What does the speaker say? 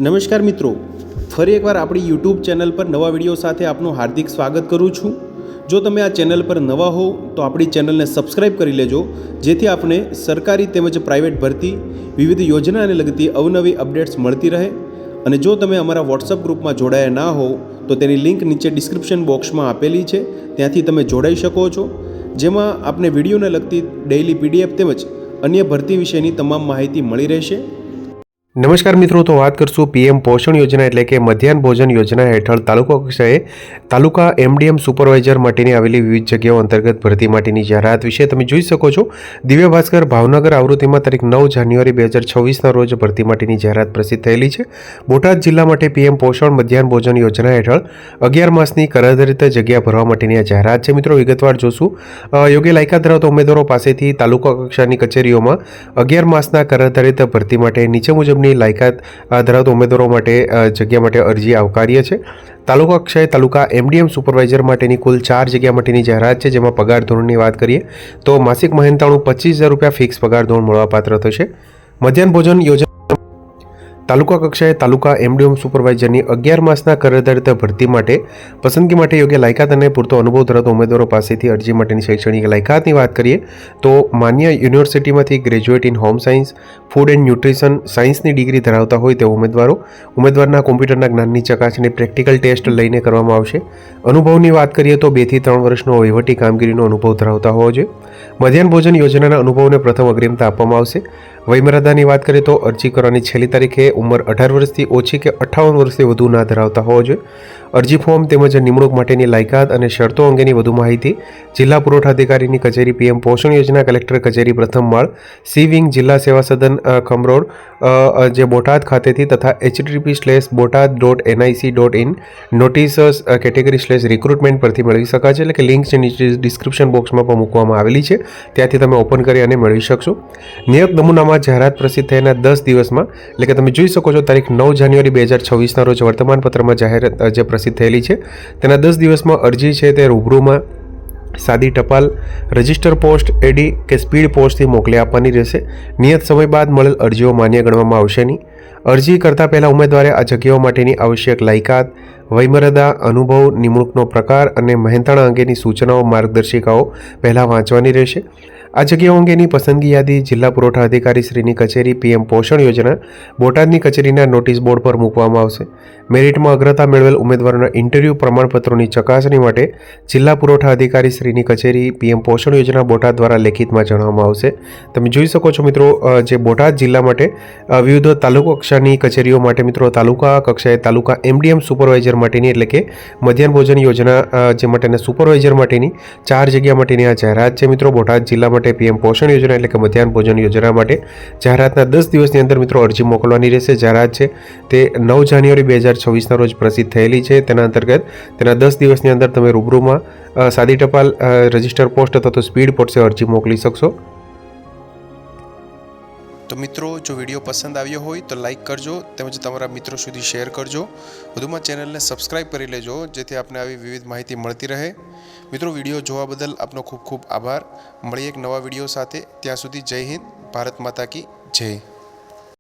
નમસ્કાર મિત્રો, ફરી એકવાર આપણી યુટ્યુબ ચેનલ પર નવા વિડીયો સાથે આપનું હાર્દિક સ્વાગત કરું છું। જો તમે આ ચેનલ પર નવા હો તો આપણી ચેનલને સબસ્ક્રાઇબ કરી લેજો, જેથી આપને સરકારી તેમજ પ્રાઇવેટ ભરતી વિવિધ યોજનાને લગતી અવનવી અપડેટ્સ મળતી રહે। અને જો તમે અમારા વોટ્સઅપ ગ્રુપમાં જોડાયા ના હો તો તેની લિંક નીચે ડિસ્ક્રિપ્શન બોક્સમાં આપેલી છે, ત્યાંથી તમે જોડાઈ શકો છો, જેમાં આપને વિડીયોને લગતી ડેઇલી પીડીએફ તેમજ અન્ય ભરતી વિશેની તમામ માહિતી મળી રહેશે। નમસ્કાર મિત્રો, તો વાત કરશું પીએમ પોષણ યોજના એટલે કે મધ્યાહન ભોજન યોજના હેઠળ તાલુકા કક્ષાએ તાલુકા એમડીએમ સુપરવાઇઝર માટેની આવેલી વિવિધ જગ્યાઓ અંતર્ગત ભરતી માટેની જાહેરાત વિશે તમે જોઈ શકો છો। દિવ્ય ભાસ્કર ભાવનગર આવૃત્તિમાં તારીખ 9 જાન્યુઆરી 2026ના રોજ ભરતી માટેની જાહેરાત પ્રસિદ્ધ થયેલી છે। બોટાદ જિલ્લા માટે પીએમ પોષણ મધ્યાહન ભોજન યોજના હેઠળ 11 માસની કરાધારિત જગ્યા ભરવા માટેની આ જાહેરાત છે। મિત્રો વિગતવાર જોશું। યોગ્ય લાયકાત ધરાવતા ઉમેદવારો પાસેથી તાલુકા કક્ષાની કચેરીઓમાં 11 માસના કરાધારિત ભરતી માટે નીચે મુજબની લાયકાત ધરાવતા ઉમેદવારો માટે જગ્યા માટે અરજી આવકાર્ય છે। તાલુકા કક્ષાએ તાલુકા એમડીએમ સુપરવાઇઝર માટેની કુલ 4 જગ્યા માટેની જાહેરાત છે, જેમાં પગાર ધોરણની વાત કરીએ તો માસિક મહેનતાણું 25,000 રૂપિયા ફિક્સ પગાર ધોરણ મળવાપાત્ર થશે। મધ્યાહન ભોજન યોજના તાલુકા કક્ષાએ તાલુકા એમડીએમ સુપરવાઇઝરની 11 માસના કરાધારિત ભરતી માટે પસંદગી માટે યોગ્ય લાયકાત અને પૂરતો અનુભવ ધરાવતા ઉમેદવારો પાસેથી અરજી માટેની શૈક્ષણિક લાયકાતની વાત કરીએ તો માન્ય યુનિવર્સિટીમાંથી graduate in home science, food and nutrition સાયન્સની ડિગ્રી ધરાવતા હોય તેવા ઉમેદવારના કોમ્પ્યુટરના જ્ઞાનની ચકાસણી પ્રેક્ટિકલ ટેસ્ટ લઈને કરવામાં આવશે। અનુભવની વાત કરીએ તો 2 થી 3 વર્ષનો વહીવટી કામગીરીનો અનુભવ ધરાવતા હોવો જોઈએ। મધ્યાહન ભોજન યોજનાના અનુભવને પ્રથમ અગ્રિમતા આપવામાં આવશે। વયમર્યાદાની વાત કરીએ તો અરજી કરવાની છેલ્લી તારીખે ઉંમર 18 વર્ષથી ઓછી કે 58 વર્ષથી વધુ ના ધરાવતા હોવો જોઈએ। અરજી ફોર્મ તેમજ નિમણૂક માટેની લાયકાત અને શરતો અંગેની વધુ માહિતી જિલ્લા પુરવઠા અધિકારીની કચેરી પીએમ પોષણ યોજના કલેક્ટર કચેરી પ્રથમ માળ સી વિંગ જિલ્લા સેવા સદન ખમરોડ જે બોટાદ ખાતેથી તથા http://botad.nic.in નોટિસ કેટેગરી/રિક્રુટમેન્ટ પરથી મેળવી શકાય છે। એટલે કે લિંક છે નીચે ડિસ્ક્રિપ્શન બોક્સમાં પણ મૂકવામાં આવેલી છે, ત્યાંથી તમે ઓપન કરી અને મેળવી શકશો। નિયત નમૂનામાં જાહેરાત પ્રસિદ્ધ થયાના 10 દિવસમાં એટલે કે તમે જોઈ શકો છો તારીખ 9 જાન્યુઆરી 2026ના રોજ વર્તમાનપત્રમાં જાહેરાત જે પ્રસિદ્ધ થયેલી છે તેના 10 દિવસમાં અરજી છે તે રૂબરૂમાં સાદી ટપાલ, રજિસ્ટર પોસ્ટ, એડી કે સ્પીડ પોસ્ટથી મોકલી આપવાની રહેશે। નિયત સમય બાદ મળેલ અરજીઓ માન્ય ગણવામાં આવશે નહીં। અરજી કરતાં પહેલાં ઉમેદવારે આ જગ્યાઓ માટેની આવશ્યક લાયકાત, વયમર્યાદા, અનુભવ, નિમણૂકનો પ્રકાર અને મહેનતાણા અંગેની સૂચનાઓ માર્ગદર્શિકાઓ પહેલાં વાંચવાની રહેશે। આ જગ્યાઓ અંગેની પસંદગી યાદી જિલ્લા પુરવઠા અધિકારી શ્રીની કચેરી પીએમ પોષણ યોજના બોટાદની કચેરીના નોટિસ બોર્ડ પર મૂકવામાં આવશે। મેરિટમાં અગ્રતા મેળવેલ ઉમેદવારોના ઇન્ટરવ્યૂ પ્રમાણપત્રોની ચકાસણી માટે જિલ્લા પુરવઠા અધિકારી શ્રીની કચેરી પીએમ પોષણ યોજના બોટાદ દ્વારા લેખિતમાં જણાવવામાં આવશે। તમે જોઈ શકો છો મિત્રો, જે બોટાદ જિલ્લા માટે વિવિધ તાલુકા કક્ષાની કચેરીઓ માટે મિત્રો તાલુકા કક્ષાએ તાલુકા એમડીએમ સુપરવાઇઝર માટેની એટલે કે મધ્યાહન ભોજન યોજના જે માટેના સુપરવાઇઝર માટેની 4 જગ્યા માટેની આ જાહેરાત છે। મિત્રો બોટાદ જિલ્લા માટે પીએમ પોષણ યોજના એટલે કે મધ્યાહન ભોજન યોજના માટે જાહેરાતના 10 દિવસની અંદર મિત્રો અરજી મોકલવાની રહેશે। જાહેરાત છે તે 9 જાન્યુઆરી 2026ના રોજ પ્રસિદ્ધ થયેલી છે। તેના અંતર્ગત તેના 10 દિવસની અંદર તમે રૂબરૂમાં સાદી ટપાલ, રજિસ્ટર પોસ્ટ અથવા તો સ્પીડ પોસ્ટે અરજી મોકલી શકશો। તો મિત્રો, જો વિડીયો પસંદ આવ્યો હોય તો લાઇક કરજો તેમજ તમારા મિત્રો સુધી શેર કરજો। વધુમાં ચેનલને સબસ્ક્રાઇબ કરી લેજો, જેથી આપને આવી વિવિધ માહિતી મળતી રહે। મિત્રો, વિડીયો જોવા બદલ આપનો ખૂબ ખૂબ આભાર। મળીએ એક નવા વિડીયો સાથે, ત્યાં સુધી જય હિન્દ, ભારત માતા કી જય।